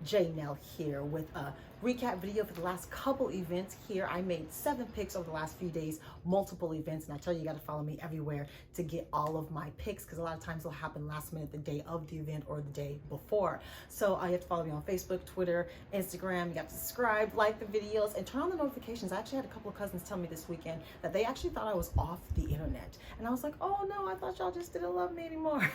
J Nell here with a recap video for the last couple events here. I made 7 picks over the last few days, multiple events, and I tell you, you got to follow me everywhere to get all of my picks, because a lot of times they'll happen last minute, the day of the event or the day before. So you have to follow me on Facebook, Twitter, Instagram. You have to subscribe, like the videos, and turn on the notifications. I actually had a couple of cousins tell me this weekend that they actually thought I was off the internet, and I was like, oh no, I thought y'all just didn't love me anymore.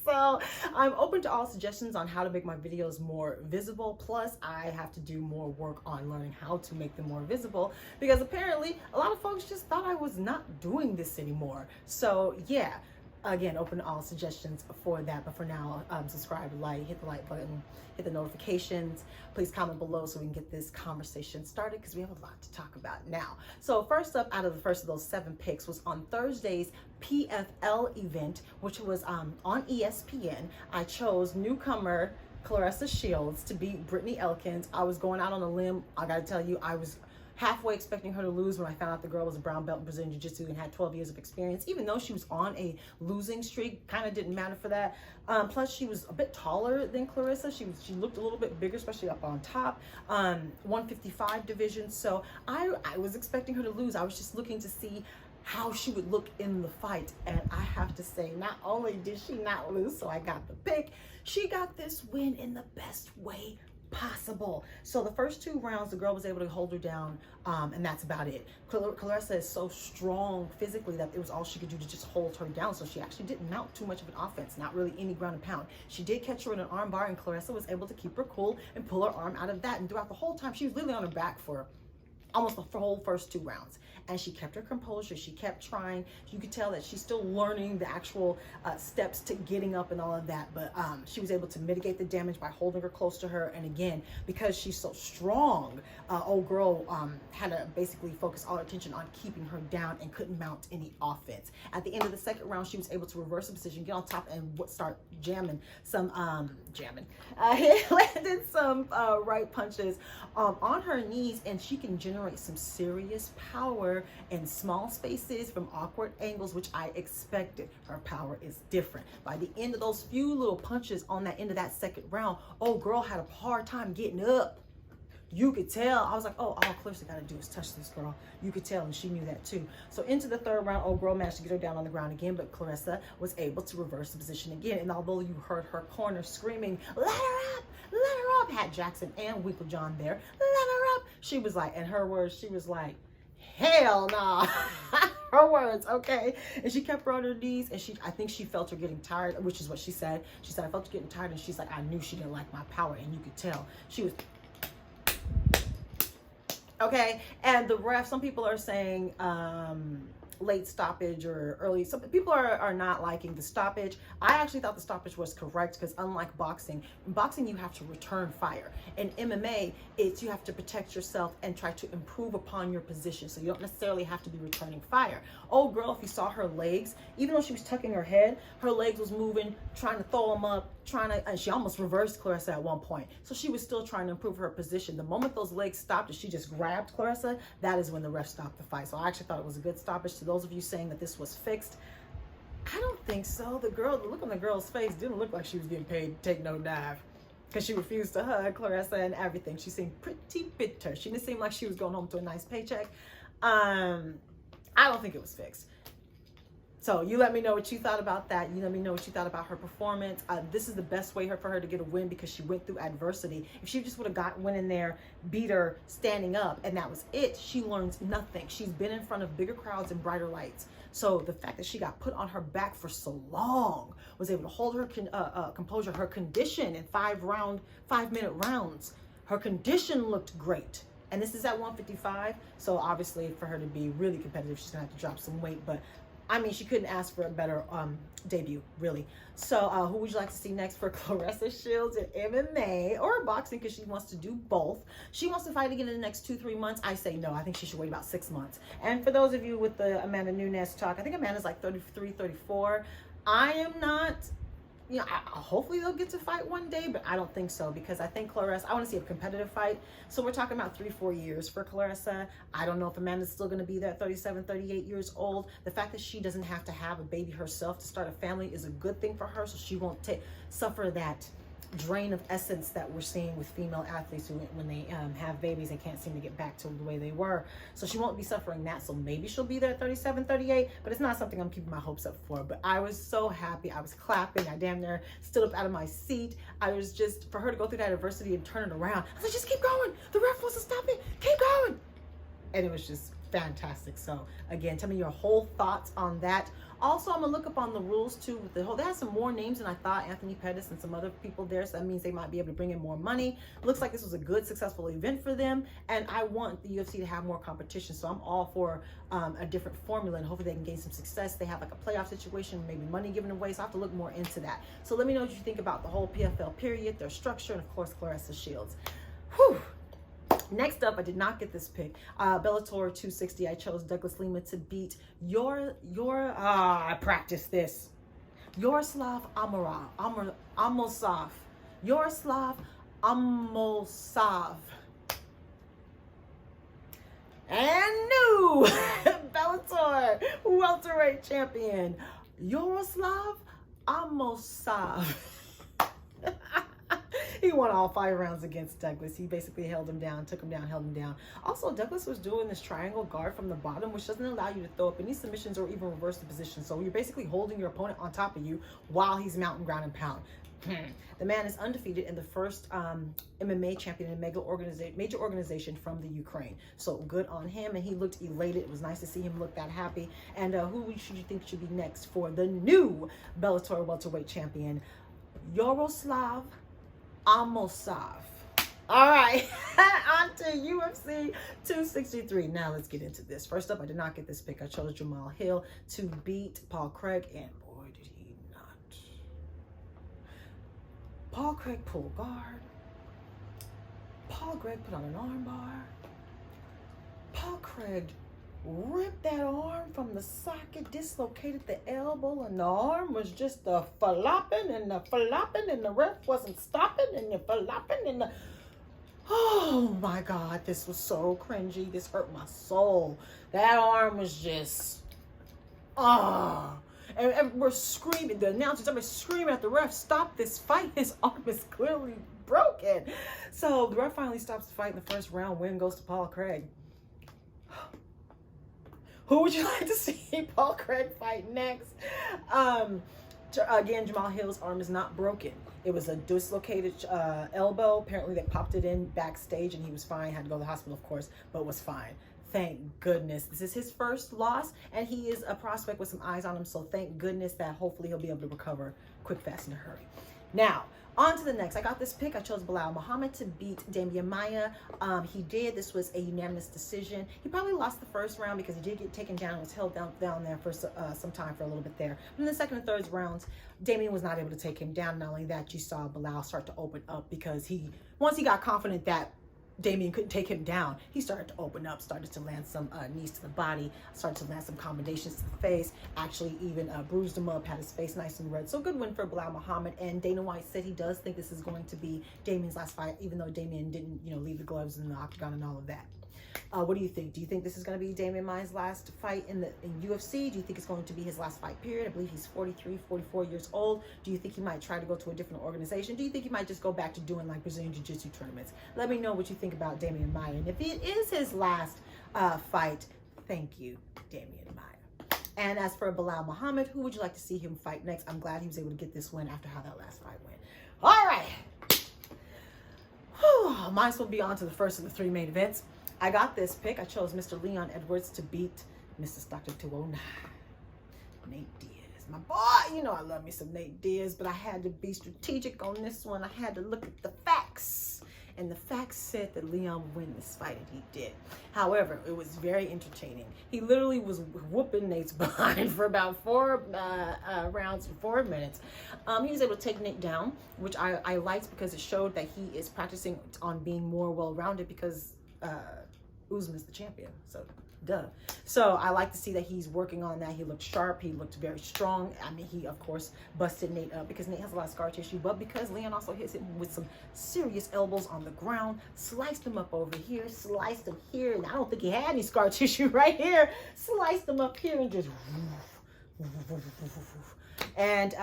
So I'm open to all suggestions on how to make my videos more visible. Plus, I have to do more work on learning how to make them more visible, because apparently a lot of folks just thought I was not doing this anymore. So yeah, again, open to all suggestions for that. But for now, subscribe, like, hit the like button, hit the notifications. Please comment below so we can get this conversation started, because we have a lot to talk about now. So first up, out of the first of those 7 picks, was on Thursday's PFL event, which was on ESPN. I chose newcomer Claressa Shields to beat Brittany Elkins. I was going out on a limb. I gotta tell you, I was halfway expecting her to lose when I found out the girl was a brown belt in Brazilian Jiu-Jitsu and had 12 years of experience. Even though she was on a losing streak, kind of didn't matter for that. Plus, she was a bit taller than Claressa. She looked a little bit bigger, especially up on top. 155 division. So I was expecting her to lose. I was just looking to see how she would look in the fight, and I have to say, not only did she not lose, so I got the pick, she got this win in the best way possible. So the first 2 rounds, the girl was able to hold her down, and that's about it. Claressa is so strong physically that it was all she could do to just hold her down. So she actually didn't mount too much of an offense, not really any ground and pound. She did catch her in an arm bar, and Claressa was able to keep her cool and pull her arm out of that. And throughout the whole time, she was literally on her back for almost the whole first 2 rounds. And she kept her composure. She kept trying. You could tell that she's still learning the actual steps to getting up and all of that. But she was able to mitigate the damage by holding her close to her. And again, because she's so strong, old girl had to basically focus all her attention on keeping her down and couldn't mount any offense. At the end of the second round, she was able to reverse the position, get on top, and start jamming some, landed some right punches on her knees, and she can generate some serious power in small spaces from awkward angles, which I expected. Her power is different. By the end of those few little punches on that end of that second round, old girl had a hard time getting up. You could tell. I was like, oh, all Claressa got to do is touch this girl. You could tell, and she knew that too. So into the third round, old girl managed to get her down on the ground again, but Claressa was able to reverse the position again. And although you heard her corner screaming, let her up, let her up, had Jackson and Winklejohn there, let her up, she was like, in her words, she was like, hell nah. Her words, okay? And she kept her on her knees, and I think she felt her getting tired, which is what she said. She said, I felt her getting tired, and she's like, I knew she didn't like my power, and you could tell. She was, okay? And the ref, some people are saying late stoppage or early. Some people are not liking the stoppage. I actually thought the stoppage was correct, because unlike boxing, in boxing you have to return fire. In MMA, it's you have to protect yourself and try to improve upon your position. So you don't necessarily have to be returning fire. Old girl, if you saw her legs, even though she was tucking her head, her legs was moving, trying to throw them up, and she almost reversed Claressa at one point. So she was still trying to improve her position. The moment those legs stopped and she just grabbed Claressa, that is when the ref stopped the fight. So I actually thought it was a good stoppage. To those of you saying that this was fixed, I don't think so. The look on the girl's face didn't look like she was getting paid to take no dive, because she refused to hug Claressa and everything. She seemed pretty bitter. She didn't seem like she was going home to a nice paycheck. I don't think it was fixed. So you let me know what you thought about that. You let me know what you thought about her performance. This is the best way for her to get a win, because she went through adversity. If she just would have went in there, beat her standing up, and that was it, she learns nothing. She's been in front of bigger crowds and brighter lights. So the fact that she got put on her back for so long, was able to hold her composure, her condition in 5-minute rounds, her condition looked great. And this is at 155. So obviously for her to be really competitive, she's gonna have to drop some weight, but I mean, she couldn't ask for a better debut, really. So who would you like to see next for Claressa Shields in MMA or boxing, because she wants to do both? She wants to fight again in the next 2-3 months. I say no. I think she should wait about 6 months. And for those of you with the Amanda Nunes talk, I think Amanda's like 33, 34. I am not, you know, hopefully they'll get to fight one day, but I don't think so, because I think Claressa, I want to see a competitive fight. So we're talking about 3-4 years for Claressa. I don't know if Amanda's still going to be there at 37, 38 years old. The fact that she doesn't have to have a baby herself to start a family is a good thing for her, so she won't suffer that drain of essence that we're seeing with female athletes who, when they have babies, they can't seem to get back to the way they were. So she won't be suffering that. So maybe she'll be there at 37, 38, but it's not something I'm keeping my hopes up for. But I was so happy. I was clapping. I damn near stood up out of my seat. I was just, for her to go through that adversity and turn it around, I was like, just keep going. The ref wants to stop it. Keep going. And it was just fantastic. So again, tell me your whole thoughts on that. Also, I'm gonna look up on the rules too with the whole, they have some more names than I thought, Anthony Pettis and some other people there, so that means they might be able to bring in more money. Looks like this was a good, successful event for them, and I want the UFC to have more competition, so I'm all for a different formula, and hopefully they can gain some success. They have like a playoff situation, maybe money given away, so I have to look more into that. So let me know what you think about the whole PFL period, their structure, and of course Claressa Shields. Whew. Next up, I did not get this pick. Bellator 260, I chose Douglas Lima to beat I practiced this. Yaroslav Amosov. Yaroslav Amosov. And new Bellator welterweight champion, Yaroslav Amosov. He won all 5 rounds against Douglas. He basically held him down, took him down, held him down. Also, Douglas was doing this triangle guard from the bottom, which doesn't allow you to throw up any submissions or even reverse the position. So you're basically holding your opponent on top of you while he's mounting ground and pound. The man is undefeated and the first MMA champion in a major organization from the Ukraine. So good on him, and he looked elated. It was nice to see him look that happy. And who should you think should be next for the new Bellator welterweight champion, Yaroslav Amosov? All right, on to UFC 263. Now let's get into this. First up, I did not get this pick. I chose Jamal Hill to beat Paul Craig, and boy, did he not. Paul Craig pulled guard. Paul Craig put on an arm bar. Paul Craig ripped that arm from the socket, dislocated the elbow, and the arm was just the flopping and the ref wasn't stopping and the flopping and the... Oh my God, this was so cringy. This hurt my soul. That arm was just... And we're screaming, the announcers, everybody's screaming at the ref, stop this fight. His arm is clearly broken. So the ref finally stops the fight in the first round. Win goes to Paul Craig. Who would you like to see Paul Craig fight next? Again, Jamal Hill's arm is not broken. It was a dislocated elbow. Apparently they popped it in backstage and he was fine. Had to go to the hospital, of course, but was fine. Thank goodness. This is his first loss, and he is a prospect with some eyes on him, so thank goodness that hopefully he'll be able to recover quick, fast, in a hurry. Now, on to the next. I got this pick. I chose Belal Muhammad to beat Damian Maia. He did. This was a unanimous decision. He probably lost the first round because he did get taken down and was held down there for some time, for a little bit there. But in the second and third rounds, Damian was not able to take him down. Not only that, you saw Belal start to open up because once he got confident that Damian couldn't take him down, he started to open up, started to land some knees to the body, started to land some combinations to the face, actually even bruised him up, had his face nice and red. So good win for Belal Muhammad. And Dana White said he does think this is going to be Damian's last fight, even though Damian didn't, leave the gloves in the octagon and all of that. What do you think? Do you think this is going to be Damian Maia's last fight in UFC? Do you think it's going to be his last fight period? I believe he's 43, 44 years old. Do you think he might try to go to a different organization? Do you think he might just go back to doing like Brazilian Jiu-Jitsu tournaments? Let me know what you think about Damian Maia. And if it is his last fight, thank you, Damian Maia. And as for Belal Muhammad, who would you like to see him fight next? I'm glad he was able to get this win after how that last fight went. All right. Whew. Might as well be on to the first of the 3 main events. I got this pick. I chose Mr. Leon Edwards to beat Mr. Stockton 209. Nate Diaz. My boy, I love me some Nate Diaz, but I had to be strategic on this one. I had to look at the facts. And the facts said that Leon would win this fight, and he did. However, it was very entertaining. He literally was whooping Nate's behind for about 4 rounds and 4 minutes. He was able to take Nate down, which I liked because it showed that he is practicing on being more well-rounded because Usman's the champion, so duh. So I like to see that he's working on that. He looked sharp. He looked very strong. I mean, he, of course, busted Nate up because Nate has a lot of scar tissue, but because Leon also hits him with some serious elbows on the ground, sliced him up over here, sliced him here, and I don't think he had any scar tissue right here, sliced him up here and just... And,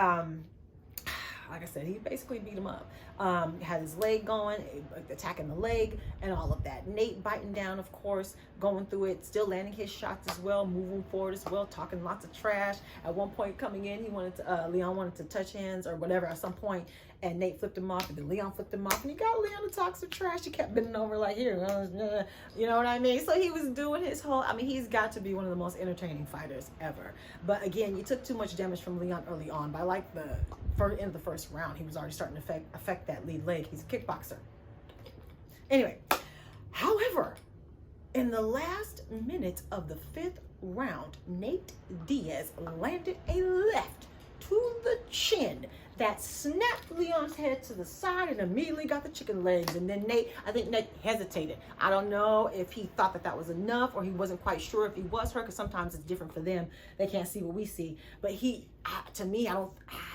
like I said, he basically beat him up. Had his leg going, attacking the leg and all of that. Nate biting down, of course, going through it, still landing his shots as well, moving forward as well, talking lots of trash. At one point coming in, he wanted to, Leon wanted to touch hands or whatever at some point, and Nate flipped him off, and then Leon flipped him off, and he got Leon to talk some trash. He kept bending over like, here, you know what I mean? So he was doing his whole, I mean, he's got to be one of the most entertaining fighters ever. But again, you took too much damage from Leon early on. By like the end of the first round, he was already starting to affect that lead leg. He's a kickboxer. Anyway, however, in the last minute of the 5th round, Nate Diaz landed a left to the chin that snapped Leon's head to the side and immediately got the chicken legs. And then I think Nate hesitated. I don't know if he thought that that was enough or he wasn't quite sure if he was hurt, because sometimes it's different for them. They can't see what we see. But to me,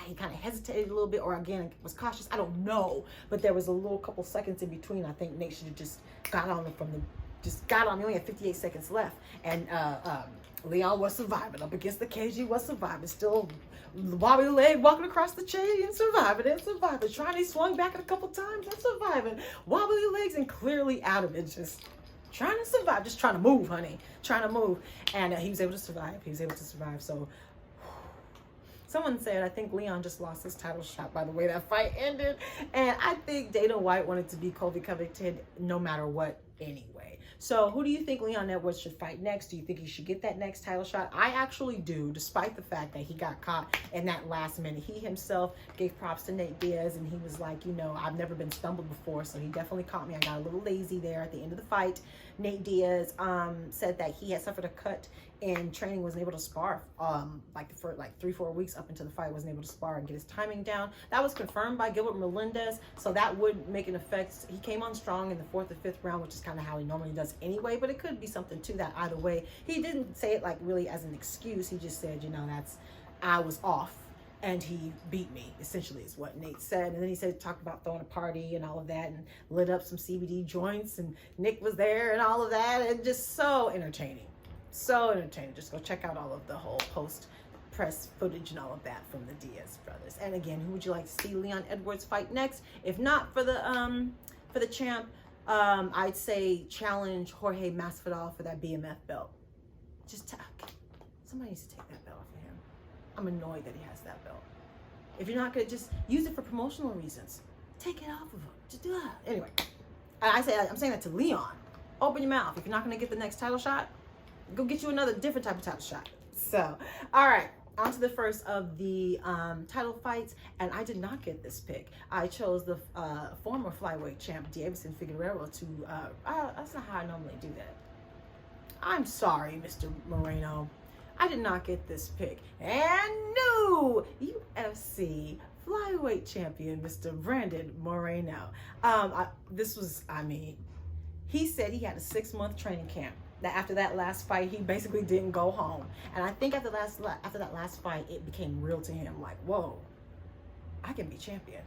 he kind of hesitated a little bit, or again, was cautious. I don't know. But there was a little couple seconds in between. I think Nate should have just got on him He only had 58 seconds left. And Leon was surviving up against the KG, was surviving. Still wobbly leg, walking across the chain and surviving. Trying, he swung back a couple times and surviving. Wobbly legs and clearly out of it. Just trying to survive. Just trying to move, honey. Trying to move. And he was able to survive. So someone said, I think Leon just lost his title shot by the way that fight ended. And I think Dana White wanted to be Colby Covington no matter what anyway. So who do you think Leon Edwards should fight next? Do you think he should get that next title shot? I actually do, despite the fact that he got caught in that last minute. He himself gave props to Nate Diaz, and he was like, you know, I've never been stumbled before, so he definitely caught me. I got a little lazy there at the end of the fight. Nate Diaz said that he had suffered a cut in training, wasn't able to spar for 3-4 weeks up until the fight, wasn't able to spar and get his timing down. That was confirmed by Gilbert Melendez, so that would make an effect. He came on strong in the 4th or 5th round, which is kind of how he normally does anyway, but it could be something to that either way. He didn't say it like really as an excuse. He just said, you know, I was off and he beat me, essentially is what Nate said. And then he talked about throwing a party and all of that, and lit up some CBD joints, and Nick was there and all of that, and just so entertaining. Just go check out all of the whole post press footage and all of that from the Diaz brothers. And again, who would you like to see Leon Edwards fight next? If not for the champ, I'd say challenge Jorge Masvidal for that BMF belt. Somebody needs to take that belt off of him. I'm annoyed that he has that belt. If you're not gonna just use it for promotional reasons, take it off of him. Just do that. Anyway, I'm saying that to Leon. Open your mouth. If you're not gonna get the next title shot, go get you another different type of title shot. So, all right. On to the first of the title fights, and I did not get this pick. I chose the former flyweight champ Deiveson Figueiredo to. That's not how I normally do that. I'm sorry, Mr. Moreno. I did not get this pick. And new UFC flyweight champion, Mr. Brandon Moreno. He said he had a 6-month training camp. That after that last fight, he basically didn't go home. And I think after that last fight, it became real to him. Like, whoa, I can be champion.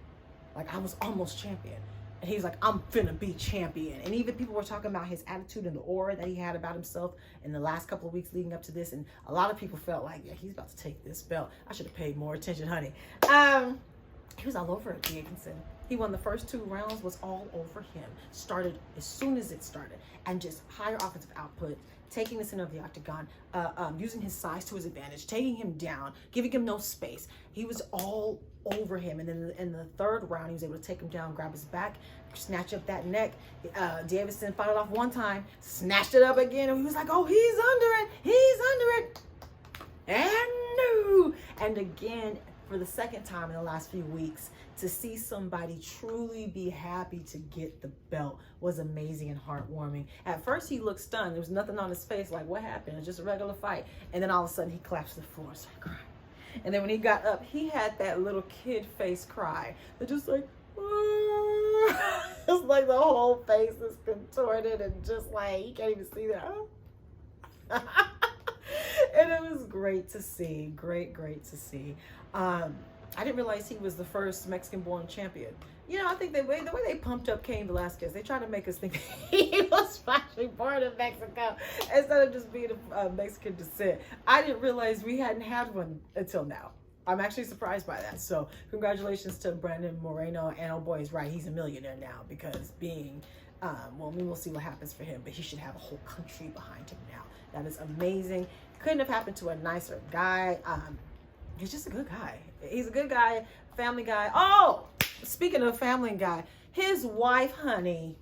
Like, I was almost champion. And he was like, I'm finna be champion. And even people were talking about his attitude and the aura that he had about himself in the last couple of weeks leading up to this. And a lot of people felt like, yeah, he's about to take this belt. I should have paid more attention, honey. He was all over it, Deiveson. He won the first 2 rounds, was all over him. Started as soon as it started. And just higher offensive output, taking the center of the octagon, using his size to his advantage, taking him down, giving him no space. He was all over him. And then in the 3rd round, he was able to take him down, grab his back, snatch up that neck. Deiveson fought it off one time, snatched it up again, and he was like, oh, he's under it. And no. And again, for the 2nd time in the last few weeks, to see somebody truly be happy to get the belt was amazing and heartwarming. At first, he looked stunned. There was nothing on his face, like, what happened? It's just a regular fight. And then all of a sudden, he collapsed to the floor, started crying. And then when he got up, he had that little kid face cry. They're just like, it's like the whole face is contorted and just like, you can't even see that. And it was great to see. Great to see. I didn't realize he was the first Mexican-born champion. You know, I think the way they pumped up Cain Velasquez, they tried to make us think he was actually born in Mexico instead of just being of Mexican descent. I didn't realize we hadn't had one until now. I'm actually surprised by that. So congratulations to Brandon Moreno. And oh boy, he's right. He's a millionaire now because being, well, I mean, we'll see what happens for him, but he should have a whole country behind him now. That is amazing. Couldn't have happened to a nicer guy. He's just a good guy. He's a good guy, family guy. Oh, speaking of family guy, his wife, honey,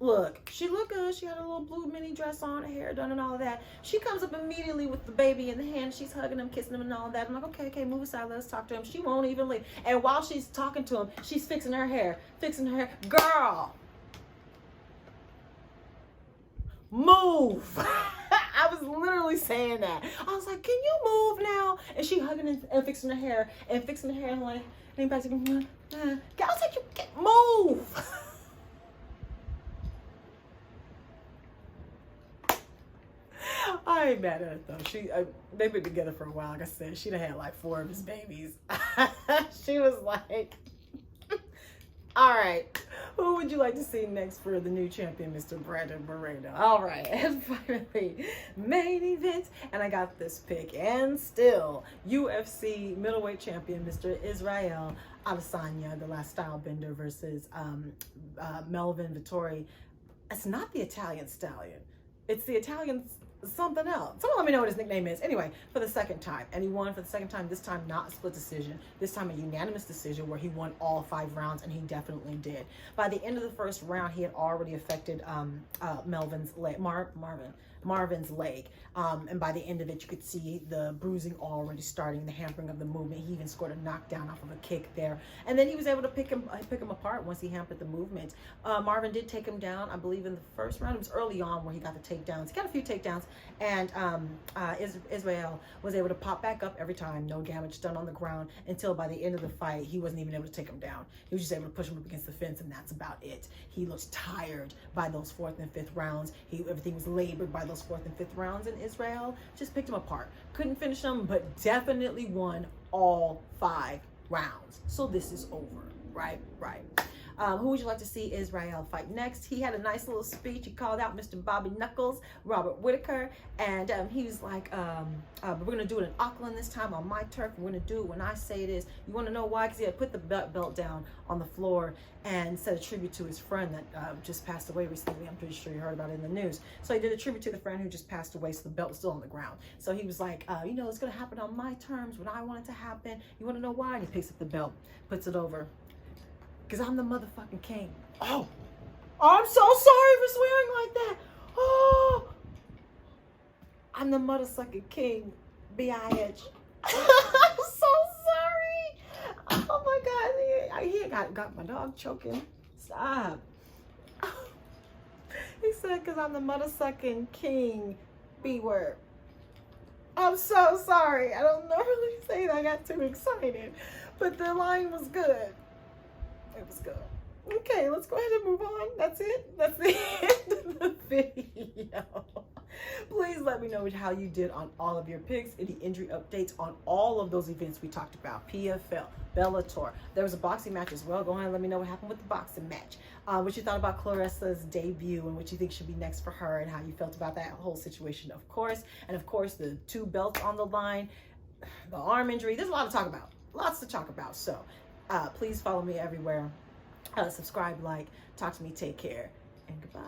look, she looked good. She had a little blue mini dress on, her hair done and all of that. She comes up immediately with the baby in the hand. She's hugging him, kissing him and all of that. I'm like, okay, move aside. Let's talk to him. She won't even leave. And while she's talking to him, she's fixing her hair. Girl, move. I was literally saying that. I was like, can you move now? And she hugging and fixing her hair and like, and back to me. I was like, you can't move. I ain't mad at it though. They've been together for a while. Like I said, she done had like 4 of his babies. She was like, all right, who would you like to see next for the new champion, Mr. Brandon Moreno? All right, and finally, main event, and I got this pick, and still, UFC middleweight champion, Mr. Israel Adesanya, the last style bender, versus Mavin Vettori. It's not the Italian stallion. It's the Italian something else. Someone let me know what his nickname is. Anyway, for the second time. And he won for the second time. This time not a split decision. This time a unanimous decision where he won all 5 rounds, and he definitely did. By the end of the first round, he had already affected Marvin's leg. And by the end of it, you could see the bruising already starting, the hampering of the movement. He even scored a knockdown off of a kick there. And then he was able to pick him apart once he hampered the movement. Marvin did take him down, I believe, in the first round. It was early on where he got the takedowns. He got a few takedowns, and Israel was able to pop back up every time. No damage done on the ground until by the end of the fight, he wasn't even able to take him down. He was just able to push him up against the fence, and that's about it. He looked tired by those 4th and 5th rounds. Everything was labored by those 4th and 5th rounds, and Israel just picked him apart. Couldn't finish him, but definitely won all 5 rounds. So this is over, right? Who would you like to see Israel fight next? He had a nice little speech. He called out Mr. Bobby Knuckles, Robert Whitaker, and he was like, we're going to do it in Auckland this time on my turf. We're going to do it when I say it is. You want to know why? Because he had put the belt down on the floor and said a tribute to his friend that just passed away recently. I'm pretty sure you heard about it in the news. So he did a tribute to the friend who just passed away, so the belt was still on the ground. So he was like, you know, it's going to happen on my terms when I want it to happen. You want to know why? And he picks up the belt, puts it over. Because I'm the motherfucking king. Oh, I'm so sorry for swearing like that. Oh, I'm the mother-sucking king, B.I.H. I'm so sorry. Oh my God, he got my dog choking. Stop. He said, because I'm the mother-sucking king, B-word. I'm so sorry. I don't normally say that. I got too excited. But the line was good. It was good. Okay, let's go ahead and move on. That's it. That's the end of the video. Please let me know how you did on all of your picks, any injury updates on all of those events we talked about. PFL, Bellator. There was a boxing match as well. Go ahead and let me know what happened with the boxing match. What you thought about Claressa's debut and what you think should be next for her and how you felt about that whole situation, of course. And of course, the 2 belts on the line, the arm injury. There's a lot to talk about. Lots to talk about. So please follow me everywhere. Subscribe, like, talk to me, take care, and goodbye.